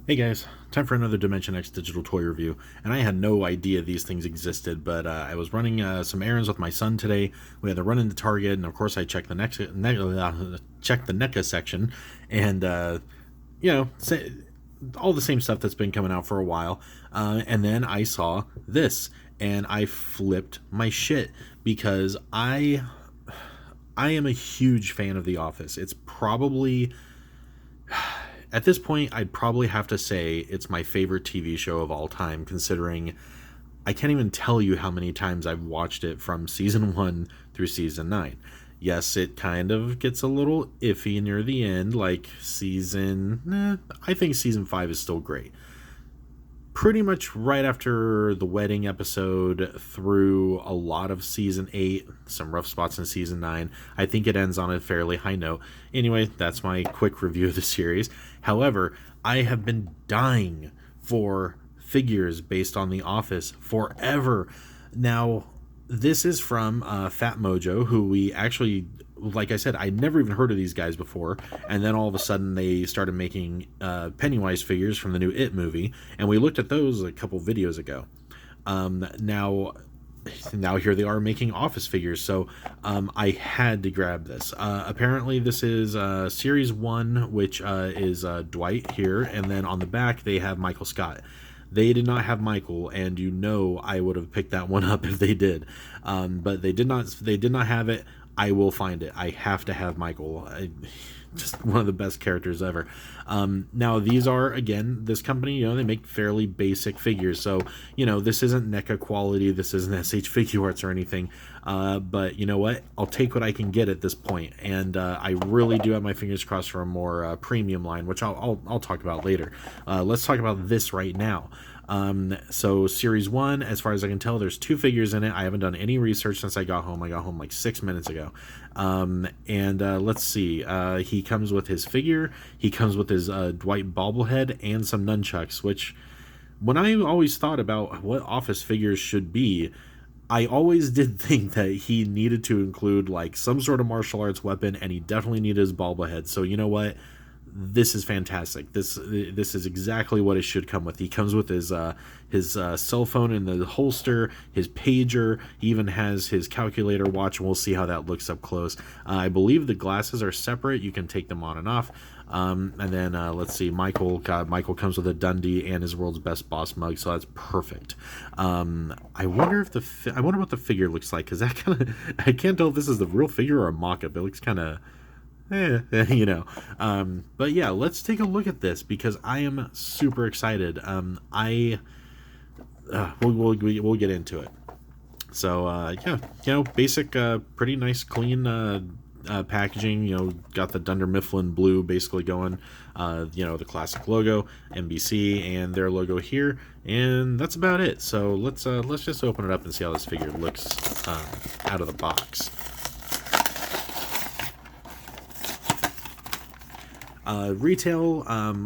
Hey guys, time for another Dimension X digital toy review. And I had no idea these things existed, but I was running some errands with my son today. We had to run into Target, and of course I checked the checked the NECA section, and you know, say, all the same stuff that's been coming out for a while. And then I saw this, and I flipped my shit because I am a huge fan of The Office. It's probably at this point, I'd probably have to say it's my favorite TV show of all time, considering I can't even tell you how many times I've watched it from season 1 through season 9. Yes, it kind of gets a little iffy near the end, like I think season 5 is still great. Pretty much right after the wedding episode through a lot of season 8, some rough spots in season 9. I think it ends on a fairly high note. Anyway, that's my quick review of the series. However, I have been dying for figures based on The Office forever. Now, this is from Phatmojo, who we actually, like I said, I never even heard of these guys before, and then all of a sudden they started making Pennywise figures from the new It movie, and we looked at those a couple videos ago. Now here they are making Office figures, so I had to grab this. Apparently this is Series 1, which is Dwight here, and then on the back they have Michael Scott. They did not have Michael, and I would have picked that one up if they did. But they did not. They did not have it. I will find it. I have to have Michael. Just one of the best characters ever. Now these are, again, this company, they make fairly basic figures. So, this isn't NECA quality. This isn't SH Figure Arts or anything. But you know what? I'll take what I can get at this point. And I really do have my fingers crossed for a more premium line, which I'll talk about later. Let's talk about this right now. So Series 1, as far as I can tell, there's 2 figures in it. I haven't done any research since I got home. I got home like 6 minutes ago. Let's see. He comes with his figure. He comes with his Dwight bobblehead and some nunchucks, which when I always thought about what Office figures should be, I always did think that he needed to include like some sort of martial arts weapon, and he definitely needed his bobblehead. So you know what? This is fantastic. This is exactly what it should come with. He comes with his cell phone in the holster, his pager. He even has his calculator watch, and we'll see how that looks up close. I believe the glasses are separate. You can take them on and off. And then let's see. Michael comes with a Dundee and his World's Best Boss mug, so that's perfect. I wonder what the figure looks like, because I can't tell if this is the real figure or a mock-up. It looks kind of. But yeah, let's take a look at this because I am super excited. We'll get into it. So basic, pretty nice, clean packaging. Got the Dunder Mifflin blue basically going. The classic logo, NBC, and their logo here, and that's about it. So let's just open it up and see how this figure looks out of the box. Retail,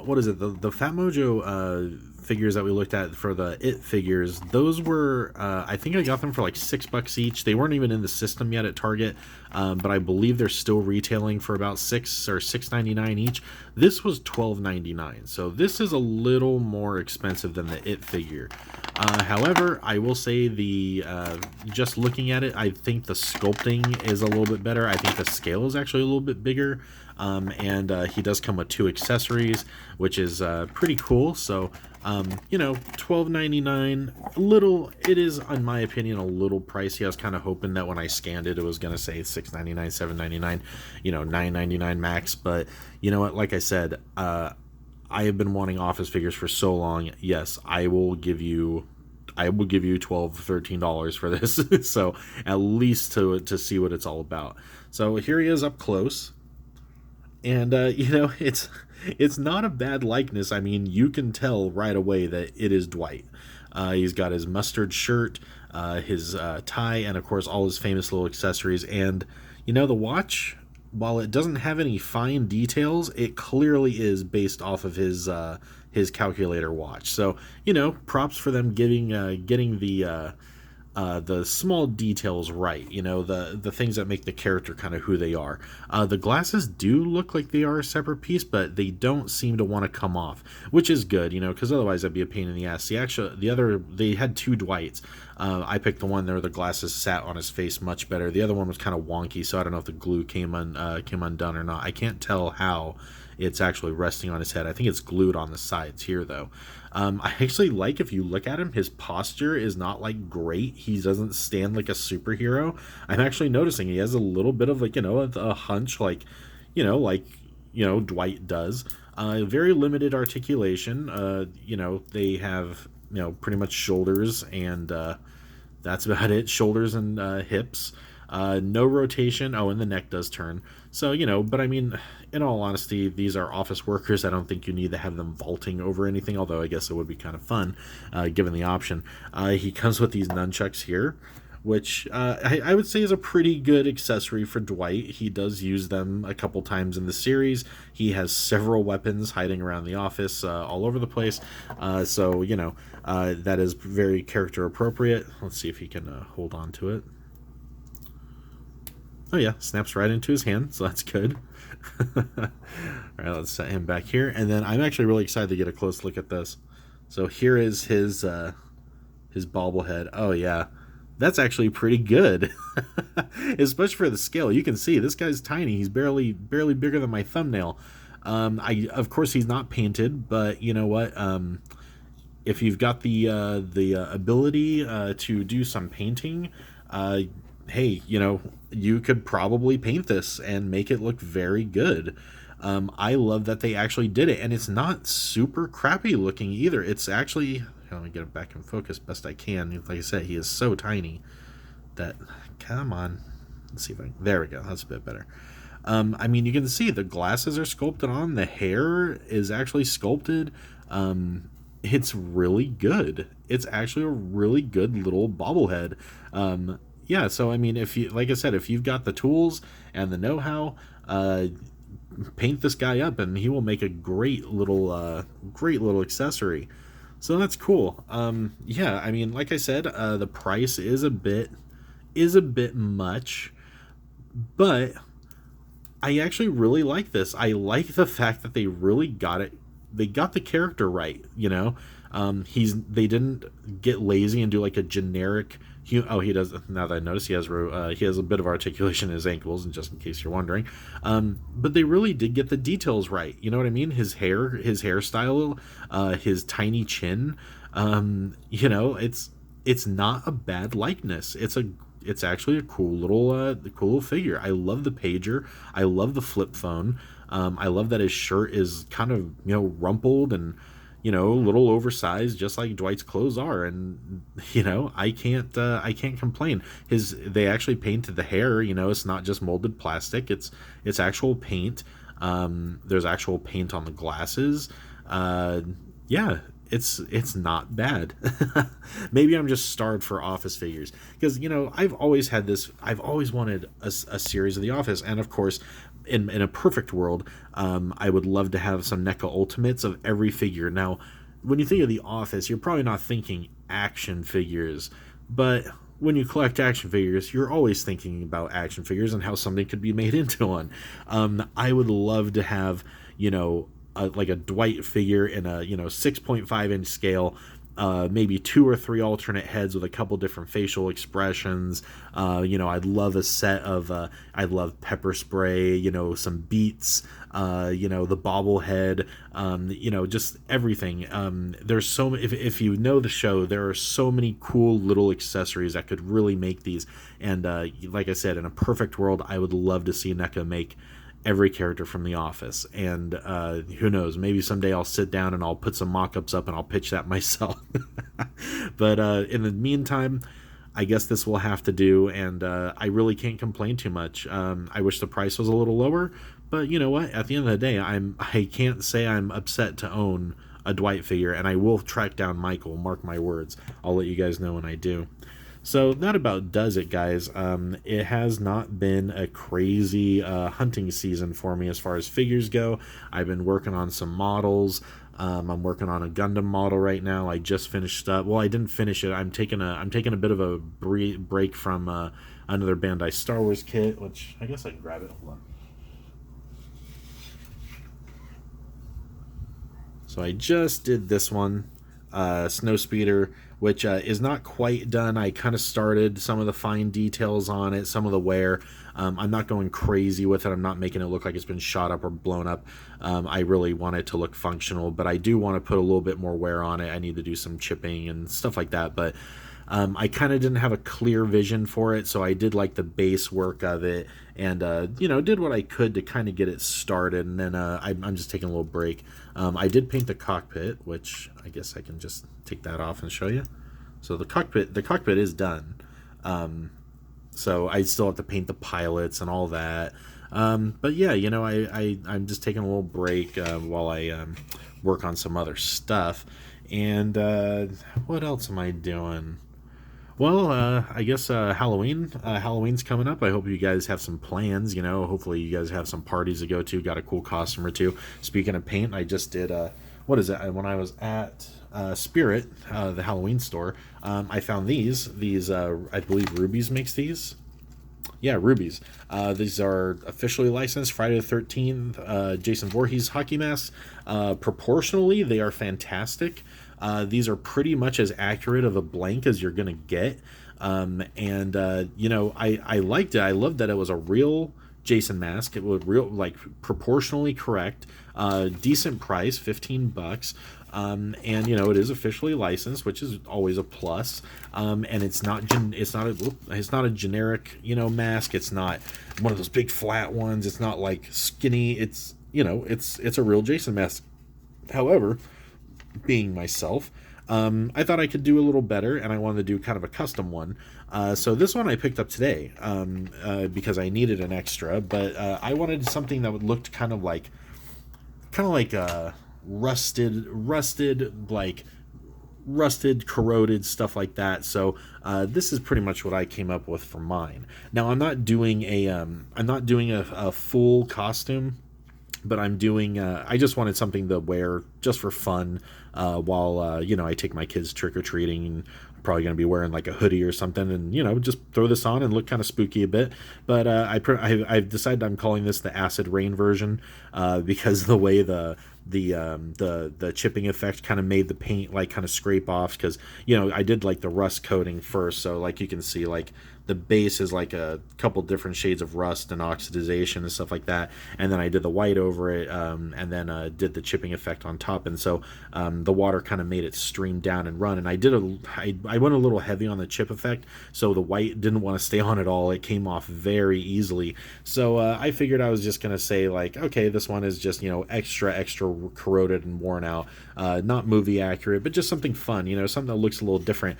what is it? The Phatmojo figures that we looked at for the It figures, those were, I think I got them for like $6 each. They weren't even in the system yet at Target, but I believe they're still retailing for about $6 or $6.99 each. This was $12.99, so this is a little more expensive than the It figure. However, I will say just looking at it, I think the sculpting is a little bit better. I think the scale is actually a little bit bigger. And he does come with 2 accessories, which is pretty cool. So, $12.99. It is, in my opinion, a little pricey. I was kind of hoping that when I scanned it, it was going to say $6.99, $7.99, $9.99 max. But you know what? Like I said, I have been wanting Office figures for so long. Yes, I will give you $12, $13 for this. So at least to see what it's all about. So here he is up close. And it's not a bad likeness. I mean, you can tell right away that it is Dwight. He's got his mustard shirt, his tie, and of course all his famous little accessories. And the watch, while it doesn't have any fine details, it clearly is based off of his calculator watch. So props for them getting the the small details right, the things that make the character kind of who they are. The glasses do look like they are a separate piece, but they don't seem to want to come off, which is good, because otherwise that'd be a pain in the ass. They had two Dwights. I picked the one there the glasses sat on his face much better. The other one was kind of wonky, so I don't know if the glue came undone or not. I can't tell how it's actually resting on his head. I think it's glued on the sides here, though. I actually like, if you look at him, his posture is not like great. He doesn't stand like a superhero. I'm actually noticing he has a little bit of like, a hunch, like, Dwight does. Very limited articulation. They have, pretty much shoulders, and that's about it. Shoulders and hips. No rotation. Oh, and the neck does turn. So, but I mean, in all honesty, these are office workers. I don't think you need to have them vaulting over anything, although I guess it would be kind of fun, given the option. He comes with these nunchucks here, which I would say is a pretty good accessory for Dwight. He does use them a couple times in the series. He has several weapons hiding around the office all over the place. So, that is very character appropriate. Let's see if he can hold on to it. Oh yeah, snaps right into his hand, so that's good. All right, let's set him back here, and then I'm actually really excited to get a close look at this. So here is his bobblehead. Oh yeah, that's actually pretty good, especially for the scale. You can see this guy's tiny. He's barely bigger than my thumbnail. Of course he's not painted, but you know what? If you've got the ability to do some painting, hey, you could probably paint this and make it look very good. I love that they actually did it, and it's not super crappy looking either. It's actually, let me get it back in focus best I can. Like I said, he is so tiny that, come on, let's see if there we go. That's a bit better. I mean, you can see the glasses are sculpted on. The hair is actually sculpted. It's really good. It's actually a really good little bobblehead. Yeah, so I mean, like I said, if you've got the tools and the know-how, paint this guy up, and he will make a great little accessory. So that's cool. Yeah, I mean, like I said, the price is a bit much, but I actually really like this. I like the fact that they really got it. They got the character right. They didn't get lazy and do like a generic. He does. Now that I notice, he has a bit of articulation in his ankles, and just in case you're wondering, but they really did get the details right. You know what I mean? His hairstyle, his tiny chin. It's not a bad likeness. It's actually a cool little figure. I love the pager. I love the flip phone. I love that his shirt is kind of rumpled and a little oversized, just like Dwight's clothes are, and I can't complain. They actually painted the hair. It's not just molded plastic. It's actual paint. There's actual paint on the glasses. Yeah, it's not bad. Maybe I'm just starved for Office figures, because I've always wanted a series of The Office, and of course, in a perfect world, I would love to have some NECA Ultimates of every figure. Now, when you think of The Office, you're probably not thinking action figures, but when you collect action figures, you're always thinking about action figures and how something could be made into one. I would love to have, like a Dwight figure in a 6.5 inch scale, maybe 2 or 3 alternate heads with a couple different facial expressions. I'd love a set of I'd love pepper spray, some Beets, the bobblehead, just everything. There's so if you know the show, there are so many cool little accessories that could really make these. And like I said, in a perfect world, I would love to see NECA make every character from The Office, and who knows, maybe someday I'll sit down and I'll put some mock-ups up and I'll pitch that myself. But in the meantime, I guess this will have to do, and I really can't complain too much. I wish the price was a little lower, but you know what, at the end of the day, I can't say I'm upset to own a Dwight figure, and I will track down Michael, mark my words. I'll let you guys know when I do. So that about does it, guys. It has not been a crazy hunting season for me as far as figures go. I've been working on some models. I'm working on a Gundam model right now. I just finished up. Well, I didn't finish it. I'm taking a bit of a break from another Bandai Star Wars kit, which I guess I can grab it. Hold on. So I just did this one, Snowspeeder, which is not quite done. I kind of started some of the fine details on it, some of the wear. I'm not going crazy with it. I'm not making it look like it's been shot up or blown up. I really want it to look functional, but I do want to put a little bit more wear on it. I need to do some chipping and stuff like that, but I kind of didn't have a clear vision for it, so I did like the base work of it, and did what I could to kind of get it started. And then I'm just taking a little break. I did paint the cockpit, which I guess I can just take that off and show you. So the cockpit is done. So I still have to paint the pilots and all that. But yeah, I'm just taking a little break while I work on some other stuff. And what else am I doing? Well, I guess Halloween. Halloween's coming up. I hope you guys have some plans. Hopefully you guys have some parties to go to. Got a cool costume or two. Speaking of paint, I just did. What is it? When I was at Spirit, the Halloween store, I found these. I believe Rubies makes these. Yeah, Rubies. These are officially licensed Friday the 13th Jason Voorhees hockey masks. Proportionally, they are fantastic. These are pretty much as accurate of a blank as you're going to get. I liked it. I loved that it was a real Jason mask. It was proportionally correct. Decent price, $15. It is officially licensed, which is always a plus. And it's not a generic, mask. It's not one of those big flat ones. It's not like skinny. It's a real Jason mask. However, being myself, I thought I could do a little better, and I wanted to do kind of a custom one. So this one I picked up today because I needed an extra, but I wanted something that would look kind of like rusted, corroded, stuff like that. So this is pretty much what I came up with for mine. Now I'm not doing a full costume, but I'm doing I just wanted something to wear just for fun while I take my kids trick-or-treating. And I'm probably going to be wearing like a hoodie or something, and just throw this on and look kind of spooky a bit. But I've decided I'm calling this the acid rain version because the way the chipping effect kind of made the paint like kind of scrape off, because I did like the rust coating first, so like you can see like the base is like a couple different shades of rust and oxidization and stuff like that, and then I did the white over it, and then did the chipping effect on top, and so the water kind of made it stream down and run. And I went a little heavy on the chip effect, so the white didn't want to stay on at all. It came off very easily, so I figured I was just gonna say like, okay, this one is just extra corroded and worn out, not movie accurate, but just something fun, something that looks a little different.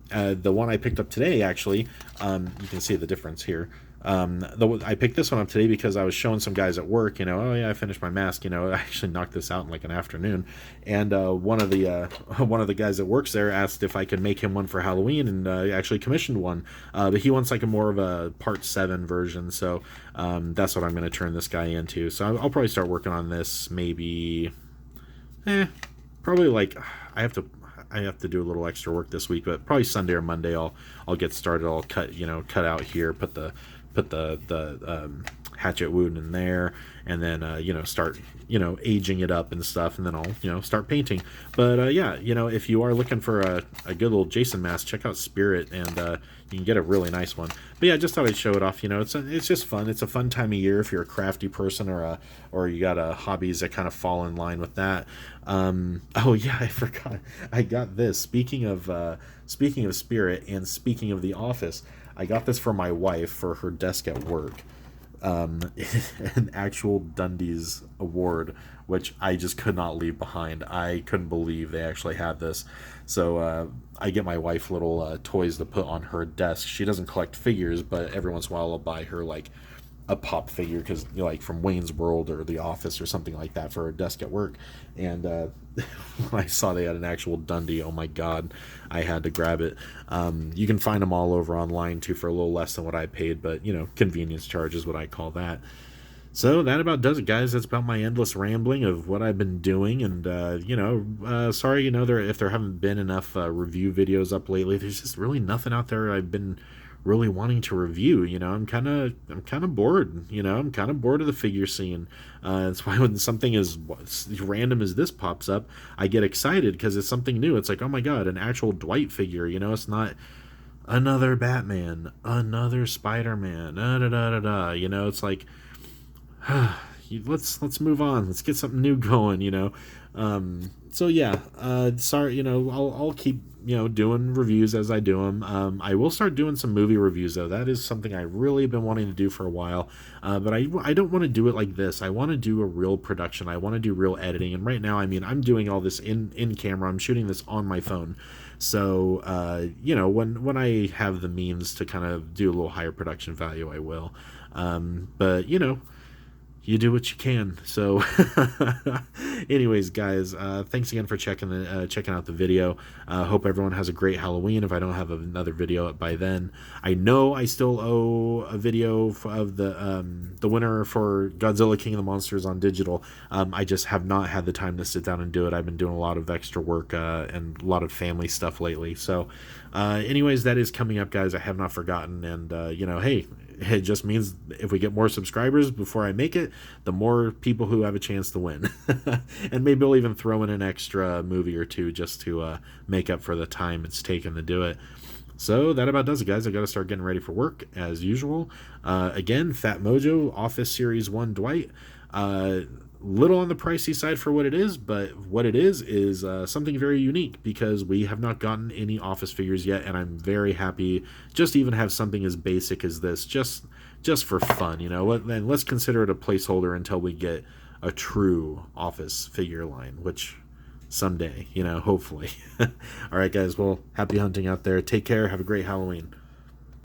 The one I picked up today, actually, you can see the difference here. I picked this one up today because I was showing some guys at work, oh yeah, I finished my mask, I actually knocked this out in like an afternoon. And one of the guys that works there asked if I could make him one for Halloween, and actually commissioned one. But he wants like a more of a Part 7 version, so that's what I'm going to turn this guy into. So I'll probably start working on this maybe, probably like I have to do a little extra work this week, but probably Sunday or Monday I'll get started. I'll cut out here, put the hatchet wound in there, and then start aging it up and stuff, and then I'll start painting. But if you are looking for a good little Jason mask, check out Spirit, and you can get a really nice one. But yeah, just thought I'd show it off. It's just fun. It's a fun time of year if you're a crafty person or you got hobbies that kind of fall in line with that. Oh yeah, I forgot. I got this. Speaking of Spirit and speaking of The Office, I got this for my wife for her desk at work. An actual Dundee's award, which I just could not leave behind. I couldn't believe they actually had this. So I get my wife little toys to put on her desk. She doesn't collect figures, but every once in a while I'll buy her like a pop figure, because like from Wayne's World or The Office or something like that for her desk at work. And when I saw they had an actual Dundee, oh my god, I had to grab it. You can find them all over online too for a little less than what I paid, but convenience charge is what I call that. So that about does it, guys. That's about my endless rambling of what I've been doing, and sorry, if there haven't been enough review videos up lately. There's just really nothing out there I've been really wanting to review. I'm kind of bored. I'm kind of bored of the figure scene. That's why when something as random as this pops up, I get excited because it's something new. It's like, oh my god, an actual Dwight figure. It's not another Batman, another Spider-Man, da da da da da. It's like let's move on. Let's get something new going. So yeah. Sorry. I'll keep doing reviews as I do them. I will start doing some movie reviews though. That is something I really been wanting to do for a while. But I don't want to do it like this. I want to do a real production. I want to do real editing. And right now, I mean, I'm doing all this in camera. I'm shooting this on my phone. So when I have the means to kind of do a little higher production value, I will. But you do what you can. So, anyways, guys, thanks again for checking out the video. Hope everyone has a great Halloween. If I don't have another video up by then, I know I still owe a video of the winner for Godzilla King of the Monsters on digital. I just have not had the time to sit down and do it. I've been doing a lot of extra work and a lot of family stuff lately. So, anyways, that is coming up, guys. I have not forgotten, and hey, it just means if we get more subscribers before I make it, the more people who have a chance to win. And maybe I'll even throw in an extra movie or two just to make up for the time it's taken to do it. So that about does it, guys. I got to start getting ready for work as usual. Again, Phatmojo Office Series 1 Dwight. Little on the pricey side for what it is, but what it is something very unique because we have not gotten any Office figures yet, and I'm very happy just to even have something as basic as this, just for fun, and let's consider it a placeholder until we get a true Office figure line, which someday, hopefully. All right, guys, well, happy hunting out there. Take care. Have a great Halloween.